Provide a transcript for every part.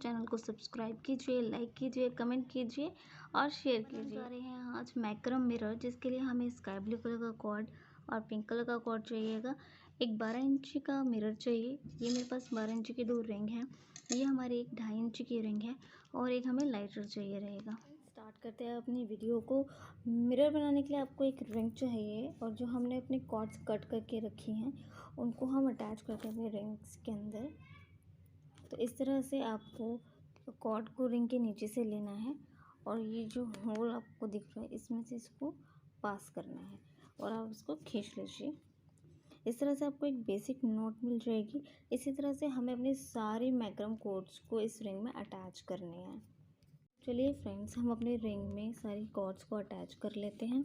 Channel को subscribe कीजिए, like कीजिए, कमेंट कीजिए और शेयर कीजिए। आ रहे हैं आज मैक्रम मिरर, जिसके लिए हमें स्काई ब्लू कलर का कॉर्ड और पिंक कलर का कॉर्ड चाहिएगा। एक 12 इंच का मिरर चाहिए। ये मेरे पास 12 इंच की 2 रिंग हैं। ये हमारी एक 2.5 इंच की रिंग है और एक हमें लाइटर चाहिए रहेगा। स्टार्ट करते हैं अपनी वीडियो को। मिरर बनाने के लिए आपको एक रिंग चाहिए और जो हमने अपने कॉर्ड्स कट करके रखी हैं उनको हम अटैच करते हैं रिंग्स के अंदर। तो इस तरह से आपको कॉर्ड को रिंग के नीचे से लेना है और ये जो होल आपको दिख रहा है इसमें से इसको पास करना है और आप इसको खींच लीजिए। इस तरह से आपको एक बेसिक नोट मिल जाएगी। इसी तरह से हमें अपने सारे मैक्रम कॉर्ड्स को इस रिंग में अटैच करने हैं। चलिए फ्रेंड्स, हम अपने रिंग में सारी कॉर्ड्स को अटैच कर लेते हैं।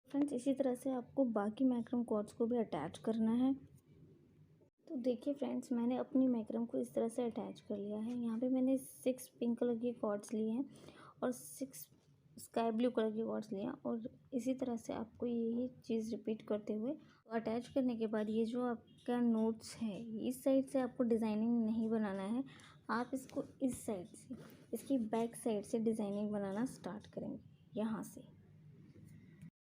फ्रेंड्स, इसी तरह से आपको बाकी मैक्रम कॉर्ड्स को भी अटैच करना है। तो देखिए फ्रेंड्स, मैंने अपनी मैक्रम को इस तरह से अटैच कर लिया है। यहाँ पे मैंने 6 पिंक कलर के कॉर्ड्स लिए हैं और 6 स्काई ब्लू कलर के कॉर्ड्स लिए हैं और इसी तरह से आपको यही चीज़ रिपीट करते हुए अटैच करने के बाद ये जो आपका नोट्स है इस साइड से आपको डिज़ाइनिंग नहीं बनाना है। आप इसको इस साइड से, इसकी बैक साइड से डिज़ाइनिंग बनाना स्टार्ट करेंगे यहाँ से।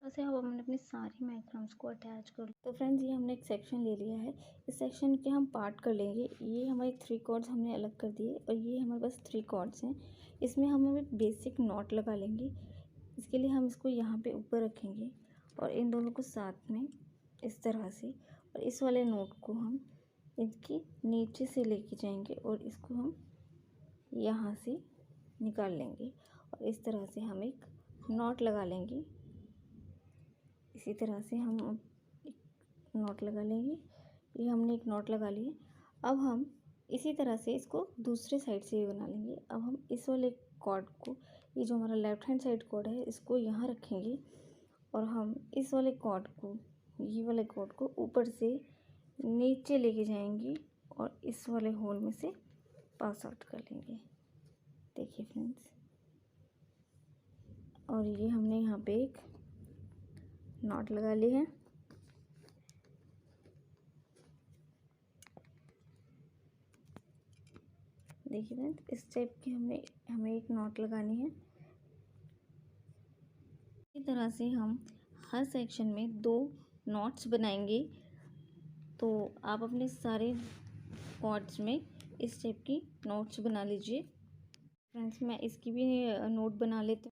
वैसे अब हमने अपनी सारी मैक्रम्स को अटैच कर। तो फ्रेंड्स, ये हमने एक सेक्शन ले लिया है। इस सेक्शन के हम पार्ट कर लेंगे। ये हमारे 3 कॉर्ड्स हमने अलग कर दिए और ये हमारे पास 3 कॉर्ड्स हैं। इसमें हम एक बेसिक नॉट लगा लेंगे। इसके लिए हम इसको यहाँ पे ऊपर रखेंगे और इन दोनों को साथ में इस तरह से, और इस वाले नोट को हम इसकी नीचे से लेके जाएंगे और इसको हम यहाँ से निकाल लेंगे और इस तरह से हम एक नॉट लगा लेंगे। इसी तरह से हम एक नॉट लगा लेंगे। ये हमने एक नॉट लगा लिया। अब हम इसी तरह से इसको दूसरे साइड से भी बना लेंगे। अब हम इस वाले कॉर्ड को, ये जो हमारा लेफ्ट हैंड साइड कॉर्ड है, इसको यहाँ रखेंगे और हम इस वाले कॉर्ड को, ये वाले कॉर्ड को ऊपर से नीचे लेके जाएंगे और इस वाले होल में से पास आउट कर लेंगे। देखिए फ्रेंड्स, और ये हमने यहाँ पे एक नॉट लगा ली है। देखिए फ्रेंड्स, इस टाइप की हमें एक नॉट लगानी है। इसी तरह से हम हर सेक्शन में 2 नॉट्स बनाएंगे। तो आप अपने सारे कॉर्ड्स में इस टाइप की नोट्स बना लीजिए। फ्रेंड्स, मैं इसकी भी नोट बना लेती हूँ।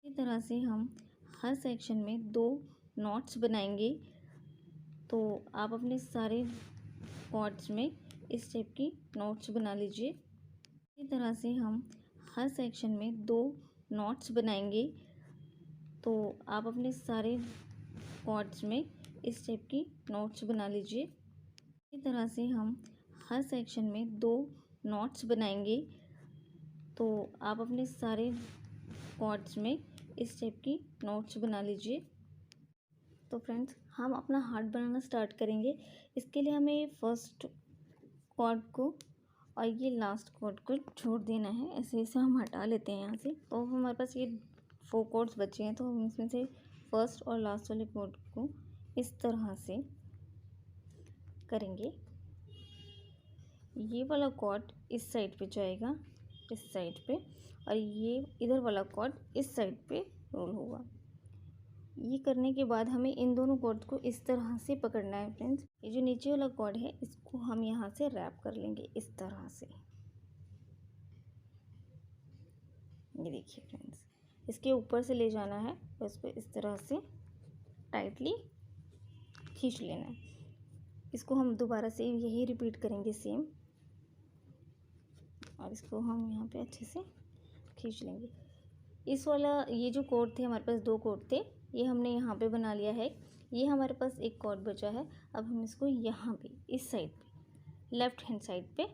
इसी तरह से हम हर सेक्शन में 2 नॉट्स बनाएंगे। तो आप अपने सारे कॉर्ड्स में इस टाइप की नॉट्स बना लीजिए। इसी तरह से हम हर सेक्शन में 2 नॉट्स बनाएंगे। तो आप अपने सारे कॉर्ड्स में इस टाइप की नॉट्स बना लीजिए। इसी तरह से हम हर सेक्शन में 2 नॉट्स बनाएंगे। तो आप अपने सारे कॉर्ड्स में इस टाइप की नॉट्स बना लीजिए। तो फ्रेंड्स, हम अपना हार्ट बनाना स्टार्ट करेंगे। इसके लिए हमें फर्स्ट कॉर्ड को और ये लास्ट कॉर्ड को छोड़ देना है। ऐसे ऐसे हम हटा लेते हैं यहाँ से। तो हमारे पास ये 4 कॉर्ड्स बचे हैं, तो हम इसमें से फर्स्ट और लास्ट वाले कॉर्ड को इस तरह से करेंगे। ये वाला कॉर्ड इस साइड पे जाएगा, इस साइड पे, और ये इधर वाला कॉर्ड इस साइड पे रोल होगा। ये करने के बाद हमें इन दोनों कॉर्ड को इस तरह से पकड़ना है फ्रेंड्स। ये जो नीचे वाला कॉर्ड है इसको हम यहाँ से रैप कर लेंगे इस तरह से। ये देखिए फ्रेंड्स, इसके ऊपर से ले जाना है और इसको इस तरह से टाइटली खींच लेना है। इसको हम दोबारा से यही रिपीट करेंगे सेम, और इसको हम यहाँ पे अच्छे से खींच लेंगे। इस वाला ये जो कॉर्ड थे, हमारे पास 2 कॉर्ड थे, ये हमने यहाँ पे बना लिया है। ये हमारे पास एक कॉर्ड बचा है। अब हम इसको यहाँ पे इस साइड पे लेफ्ट हैंड साइड पे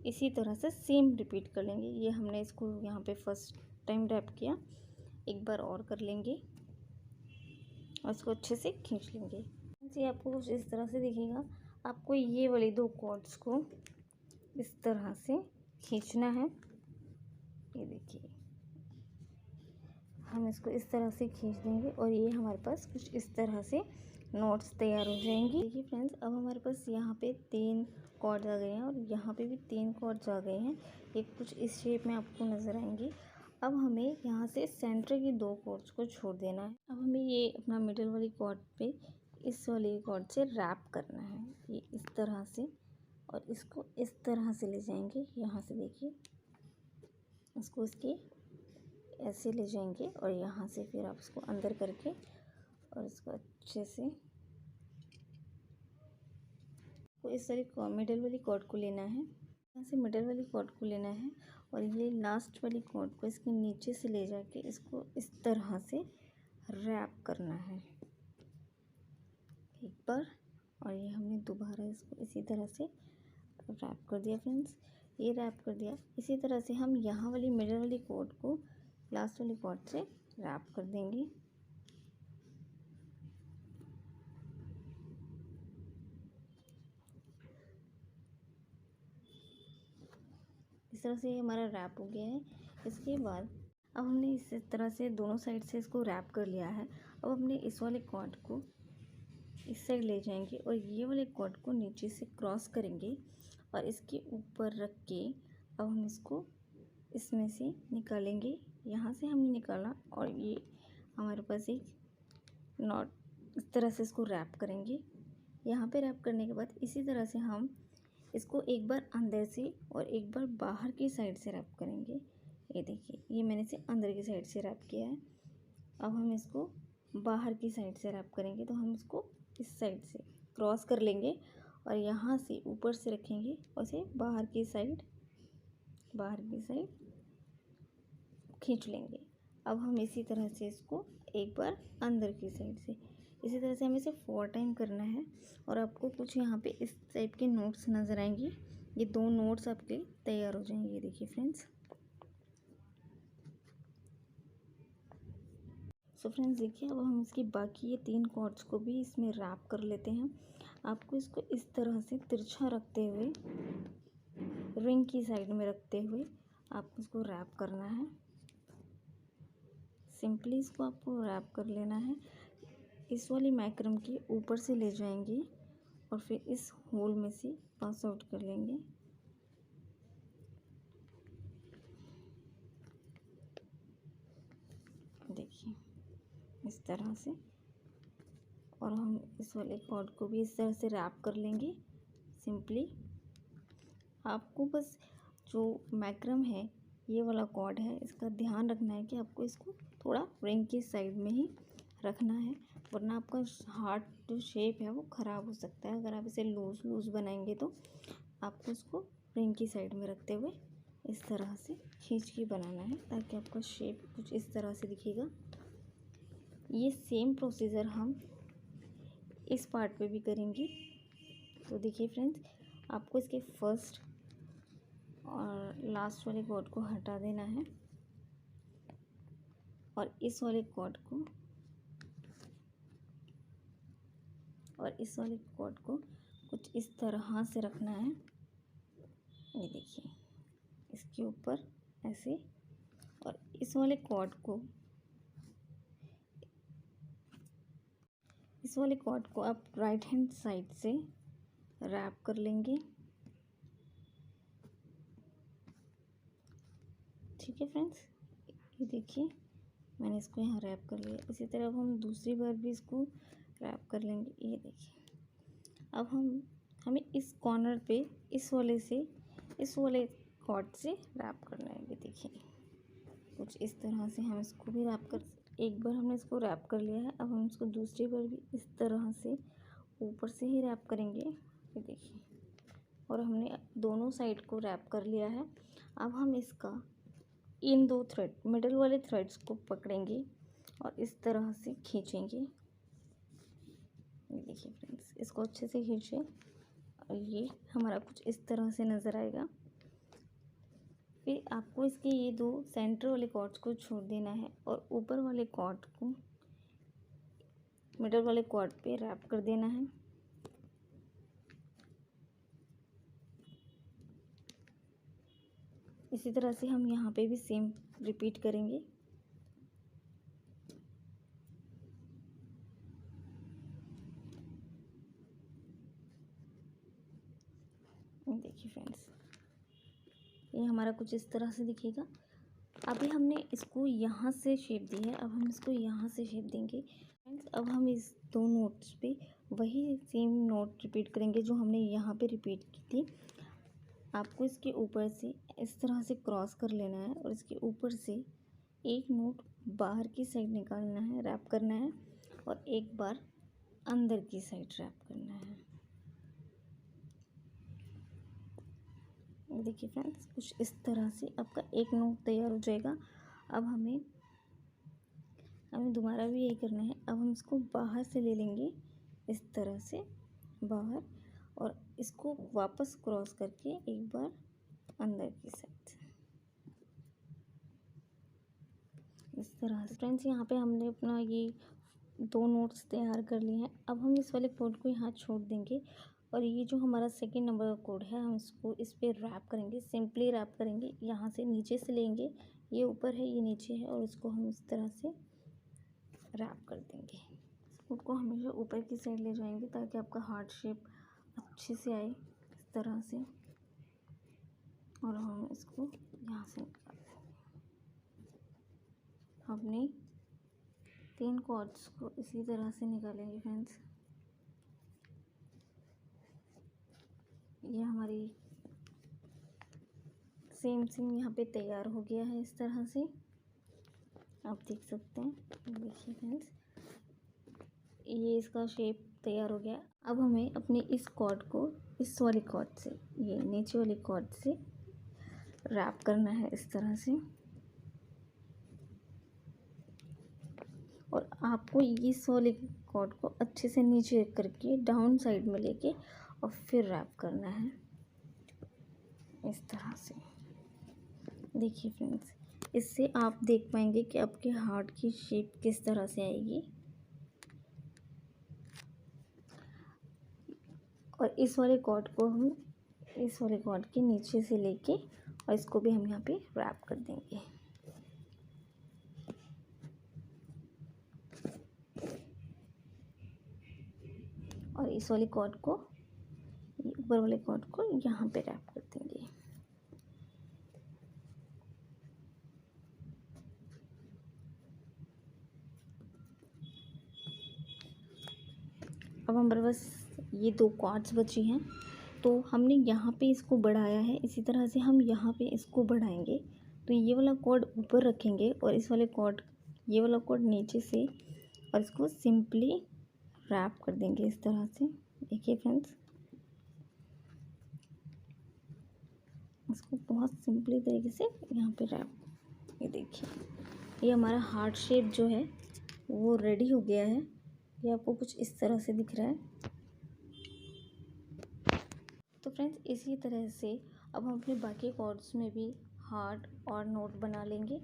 इसी तरह से सेम रिपीट कर लेंगे। ये हमने इसको यहाँ पे फर्स्ट टाइम रैप किया, एक बार और कर लेंगे और इसको अच्छे से खींच लेंगे। ये आपको कुछ इस तरह से दिखेगा। आपको ये वाले 2 कॉर्ड्स को इस तरह से खींचना है। ये देखिए, हम इसको इस तरह से खींच देंगे और ये हमारे पास कुछ इस तरह से नोट्स तैयार हो जाएंगी। देखिए फ्रेंड्स, अब हमारे पास यहाँ पे 3 कॉर्ड्स आ गए हैं और यहाँ पे भी 3 कॉर्ड्स आ गए हैं। ये कुछ इस शेप में आपको नज़र आएंगी। अब हमें यहाँ से सेंटर की 2 कॉर्ड्स को छोड़ देना है। अब हमें ये अपना मिडिल वाली कॉर्ड पे इस वाली कॉर्ड से रैप करना है, ये इस तरह से, और इसको इस तरह से ले जाएंगे। यहाँ से देखिए, इसको इसके ऐसे ले जाएंगे और यहाँ से फिर आप इसको अंदर करके और इसको अच्छे से तो इस तरह मिडल वाली कॉर्ड को लेना है। यहाँ से मिडल वाली कॉर्ड को लेना है और ये लास्ट वाली कॉर्ड को इसके नीचे से ले जाके इसको इस तरह से रैप करना है एक बार, और ये हमने दोबारा इसको इसी तरह से रैप कर दिया फ्रेंड्स। ये रैप कर दिया। इसी तरह से हम यहाँ वाली मिडल वाली कॉर्ड को लास्ट वाली कॉर्ड से रैप कर देंगे। इस तरह से ये हमारा रैप हो गया है। इसके बाद अब हमने इस तरह से दोनों साइड से इसको रैप कर लिया है। अब हमने इस वाले कॉर्ड को इस साइड ले जाएंगे और ये वाले कॉर्ड को नीचे से क्रॉस करेंगे और इसके ऊपर रख के अब हम इसको इसमें से निकालेंगे। यहाँ से हमने निकाला और ये हमारे पास एक नॉट इस तरह से इसको रैप करेंगे। यहाँ पे रैप करने के बाद इसी तरह से हम इसको एक बार अंदर से और एक बार बाहर की साइड से रैप करेंगे। ये देखिए, ये मैंने इसे अंदर की साइड से रैप किया है। अब हम इसको बाहर की साइड से रैप करेंगे, तो हम इसको इस साइड से क्रॉस कर लेंगे और यहाँ से ऊपर से रखेंगे और इसे बाहर की साइड खींच लेंगे। अब हम इसी तरह से इसको एक बार अंदर की साइड से, इसी तरह से हमें इसे 4 टाइम करना है। और आपको कुछ यहाँ पे इस टाइप के नोट्स नज़र आएंगे। ये 2 नोट्स आपके तैयार हो जाएंगे। ये देखिए फ्रेंड्स। सो फ्रेंड्स देखिए, अब हम इसकी बाकी ये 3 कॉर्ड्स को भी इसमें रैप कर लेते हैं। आपको इसको इस तरह से तिरछा रखते हुए, रिंग की साइड में रखते हुए आपको इसको रैप करना है। सिंपली इसको आपको रैप कर लेना है। इस वाली मैक्रम के ऊपर से ले जाएंगे और फिर इस होल में से पास आउट कर लेंगे। देखिए इस तरह से, और हम इस वाले कॉर्ड को भी इस तरह से रैप कर लेंगे। सिंपली आपको बस जो मैक्रम है ये वाला कॉर्ड है, इसका ध्यान रखना है कि आपको इसको थोड़ा रिंग की साइड में ही रखना है, वरना आपका हार्ट जो शेप है वो ख़राब हो सकता है। अगर आप इसे लूज़ लूज़ बनाएंगे तो आपको इसको रिंग की साइड में रखते हुए इस तरह से खींच के बनाना है, ताकि आपका शेप कुछ इस तरह से दिखेगा। ये सेम प्रोसीजर हम इस पार्ट पे भी करेंगे। तो देखिए फ्रेंड्स, आपको इसके फर्स्ट और लास्ट वाले कॉर्ड को हटा देना है और इस वाले कॉर्ड को कुछ इस तरह से रखना है। ये देखिए, इसके ऊपर ऐसे, और इस वाले कॉर्ड को आप राइट हैंड साइड से रैप कर लेंगे। ठीक है फ्रेंड्स, ये देखिए मैंने इसको यहाँ रैप कर लिया। इसी तरह अब हम दूसरी बार भी इसको रैप कर लेंगे। ये देखिए, अब हमें इस कॉर्नर पे इस वाले कॉर्ड से रैप करना है। ये देखिए, कुछ इस तरह से हम इसको भी रैप कर, एक बार हमने इसको रैप कर लिया है, अब हम इसको दूसरी बार भी इस तरह से ऊपर से ही रैप करेंगे। ये देखिए, और हमने दोनों साइड को रैप कर लिया है। अब हम इसका इन दो थ्रेड, मिडल वाले थ्रेड्स को पकड़ेंगे और इस तरह से खींचेंगे। ये देखिए फ्रेंड्स, इसको अच्छे से खींचे और ये हमारा कुछ इस तरह से नज़र आएगा। फिर आपको इसके ये दो सेंटर वाले कॉर्ड्स को छोड़ देना है और ऊपर वाले कॉर्ड को मिडल वाले कॉर्ड पे रैप कर देना है। इसी तरह से हम यहाँ पे भी सेम रिपीट करेंगे। देखिए फ्रेंड्स, ये हमारा कुछ इस तरह से दिखेगा। अभी हमने इसको यहाँ से शेप दी है, अब हम इसको यहाँ से शेप देंगे। फ्रेंड्स, अब हम इस दो नोट्स पे वही सेम नोट रिपीट करेंगे जो हमने यहाँ पे रिपीट की थी। आपको इसके ऊपर से इस तरह से क्रॉस कर लेना है और इसके ऊपर से एक नोट बाहर की साइड निकालना है, रैप करना है, और एक बार अंदर की साइड रैप करना है। देखिए फ्रेंड्स, कुछ इस तरह से आपका एक नोट तैयार हो जाएगा। अब हमें दोबारा भी यही करना है। अब हम इसको बाहर से ले लेंगे, इस तरह से बाहर, और इसको वापस क्रॉस करके एक बार अंदर की साइड इस तरह से। फ्रेंड्स, यहाँ पे हमने अपना ये दो नोट्स तैयार कर लिए हैं। अब हम इस वाले कोड को यहाँ छोड़ देंगे और ये जो हमारा सेकंड नंबर का कोड है, हम इसको इस पर रैप करेंगे, सिंपली रैप करेंगे। यहाँ से नीचे से लेंगे, ये ऊपर है ये नीचे है, और इसको हम इस तरह से रैप कर देंगे। इस कोड को हमेशा ऊपर की साइड ले जाएंगे ताकि आपका हार्ट शेप अच्छे से आए, इस तरह से। और हम इसको यहाँ से निकाल देंगे। हमने 3 कॉर्ड्स को इसी तरह से निकालेंगे फ्रेंड्स। ये हमारी सेम यहाँ पे तैयार हो गया है। इस तरह से आप देख सकते हैं। देखिए फ्रेंड्स, ये इसका शेप तैयार हो गया। अब हमें अपने इस कॉर्ड को इस वाले कॉर्ड से, ये नीचे वाले कॉर्ड से रैप करना है इस तरह से, और आपको इस वाले कॉर्ड को अच्छे से नीचे करके डाउन साइड में लेके और फिर रैप करना है इस तरह से। देखिए फ्रेंड्स, इससे आप देख पाएंगे कि आपके हार्ट की शेप किस तरह से आएगी। और इस वाले कॉर्ड को हम इस वाले कॉर्ड के नीचे से लेके और इसको भी हम यहाँ पे रैप कर देंगे। और इस वाले कॉर्ड को, ऊपर वाले कॉर्ड को यहाँ पे रैप कर देंगे। अब हमारे पास ये 2 कॉर्ड्स बची हैं, तो हमने यहाँ पे इसको बढ़ाया है, इसी तरह से हम यहाँ पे इसको बढ़ाएंगे तो ये वाला कॉर्ड ऊपर रखेंगे और इस वाले कॉर्ड, ये वाला कॉर्ड नीचे से, और इसको सिंपली रैप कर देंगे इस तरह से। देखिए फ्रेंड्स, इसको बहुत सिंपली तरीके से यहाँ पे रैप, ये देखिए, ये हमारा हार्ट शेप जो है वो रेडी हो गया है। ये आपको कुछ इस तरह से दिख रहा है। तो फ्रेंड्स, इसी तरह से अब हम अपने बाकी कॉर्ड्स में भी हार्ट और नोट बना लेंगे।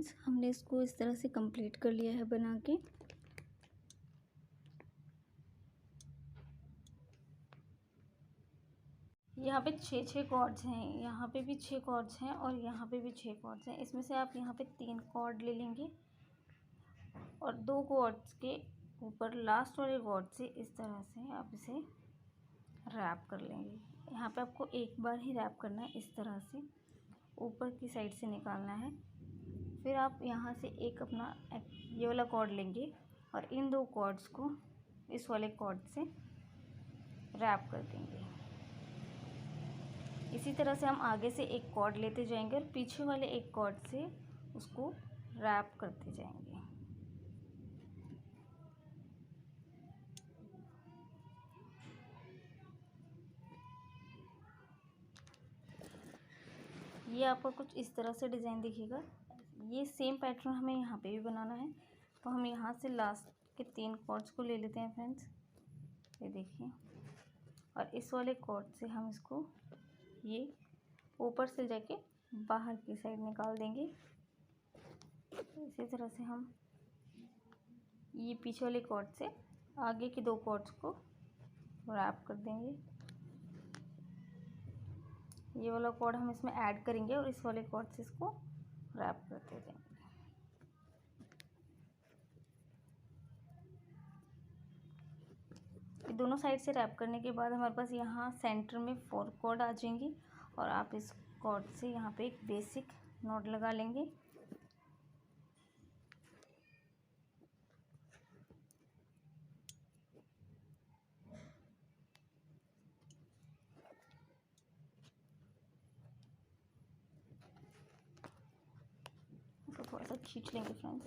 फ्रेंड्स, हमने इसको इस तरह से कंप्लीट कर लिया है बना के। यहाँ पे 6 कॉर्ड्स हैं, यहाँ पे भी 6 कॉर्ड्स हैं और यहाँ पे भी 6 कॉर्ड्स हैं। इसमें से आप यहाँ पे 3 कॉर्ड ले लेंगे और 2 कॉर्ड्स के ऊपर लास्ट वाले कॉर्ड से इस तरह से आप इसे रैप कर लेंगे। यहाँ पे आपको एक बार ही रैप करना है, इस तरह से ऊपर की साइड से निकालना है। फिर आप यहाँ से एक अपना ये वाला कॉर्ड लेंगे और इन 2 कॉर्ड्स को इस वाले कॉर्ड से रैप कर देंगे। इसी तरह से हम आगे से एक कॉर्ड लेते जाएंगे और पीछे वाले एक कॉर्ड से उसको रैप करते जाएंगे। ये आपका कुछ इस तरह से डिज़ाइन दिखेगा। ये सेम पैटर्न हमें यहाँ पे भी बनाना है, तो हम यहाँ से लास्ट के 3 कॉर्ड्स को ले लेते हैं फ्रेंड्स, ये देखिए। और इस वाले कॉर्ड से हम इसको ये ऊपर से जाके बाहर की साइड निकाल देंगे। इसी तरह से हम ये पीछे वाले कॉर्ड से आगे के 2 कॉर्ड्स को रैप कर देंगे। ये वाला कॉर्ड हम इसमें ऐड करेंगे और इस वाले कॉर्ड से इसको रैप करते जाएंगे। दोनों साइड से रैप करने के बाद हमारे पास यहाँ सेंटर में 4 कॉर्ड आ जाएंगी और आप इस कॉर्ड से यहाँ पे एक बेसिक नॉट लगा लेंगे। तो थोड़ा सा खींच लेंगे फ्रेंड्स।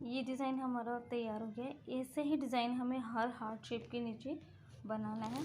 ये डिज़ाइन हमारा तैयार हो गया है। ऐसे ही डिज़ाइन हमें हर हार्ट शेप के नीचे बनाना है।